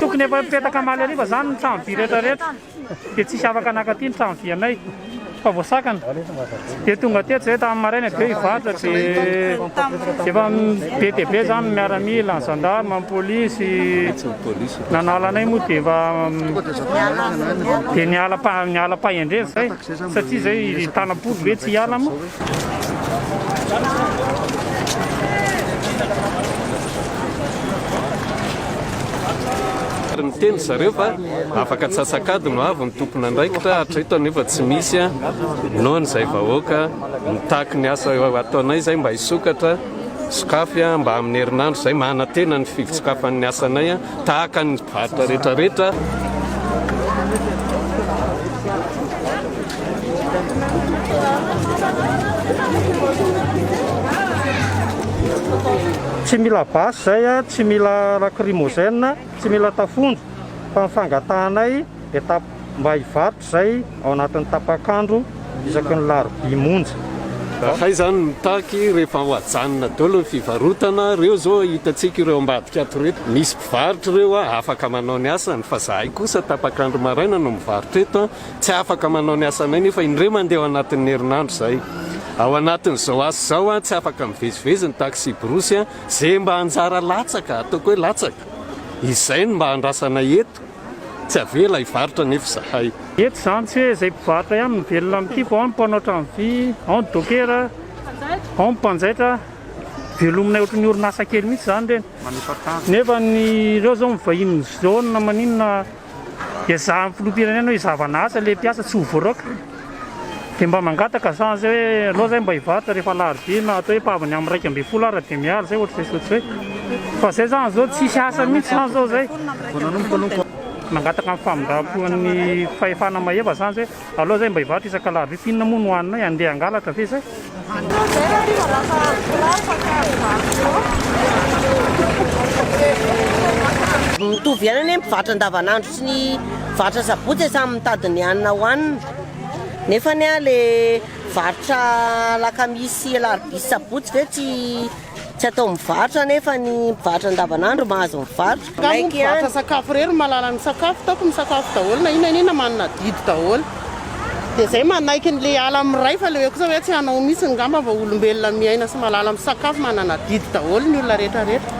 tokony efa mipetaka maly ariva zany ny trano vy rehetrarehetra dia tsisy afaka nakaty ny trano vy anay fa voasakana dia tonga teto zay tamin'ny maraina dia hivarotra dia efa be dia be zany miaramila ny gendarme ny polisy nanala anay moa dia efa dia niala pahendreny zay satria zay tanam-poly hoe tsy hiala moa. Ny teny zareo fa afaka tsasakady no avy ny tompona andraikitra hatreto nefa tsy misy noho n'izay vahoaka mitaky ny asa ataonay zay mba hisokatra sokafy mba amin'ny herinandro zay mahana tena ny fivitsokafan'ny asanay tahaka ny varotra rehetrarehetra. Tsy mila basy zay tsy mila lacrymogène, tsy mila tafondro fa mifangatanay dia mba hivarotra zay ao anatin'ny tapakandro isaky ny larobia monja. Hay zany mitaky rehefa ho ajanona daholo ny fivarotana reo zao hitantsika ireo ambadika ato reto misy mpivarotra reo afaka manao ny asany fa zahay kosa tapakandro maraina no mivarotra eto tsy afaka manao ny asanay nefa indray mandeha ao anatin'ny herinandro zay. Ao anatin'izao asa zao tsy afaka mivezivezy ny taxi brosy zay mba anjara latsaka ataoko hoe latsaka izay no mba andrasana eto tsy avela hivarotra nefa zahay eto zany tsy hoe zay mpivarotra ihany mivelona amin'ity fa ao ny mpanao trano vy ao ny dokera ao ny mpanjaitra velominay ohatry ny orinasa kely mihitsy zany reny nefa ireo zao mivahiny zona maninona dia za filoham-pirenena hoe izavana asa le mpiasa tsy ho voaroaka dia mba mangataka zany zay hoe alao zay mba hivarotra rehefa larobia na atao hoe paviny amin'ny 1 ara dia miala zay ohatry zay sotra hoe fa zay zany zao tsisy asa mihitsy zany zao zay mangataka amin'ny famindram-poan'ny fahefana maheva zany zay alao zay mba hivarotra isaka larobia finina moa no hoaninay andeha angalatra ve zay. Mitovy ihany anie mpivarotra andavanandro sy ny varotra sabotsy samy mitady ny hanina hohanina nefa ny le varotra lakamisy larobia sy sabotsy ve tsy atao mivarotra nefa ny mivarotra andavanandro mahazo mivarotra. Mivarotra sakafo rery malala ny sakafo taoko misakafo daholo na inona manana didy daholo dia zay manaiky n'le ala amiray fa le kosa hoe tsy hanao misy ngamba va olombelona miaina sy malala misakafo manana didy daholo ny olona rehetrarehetra.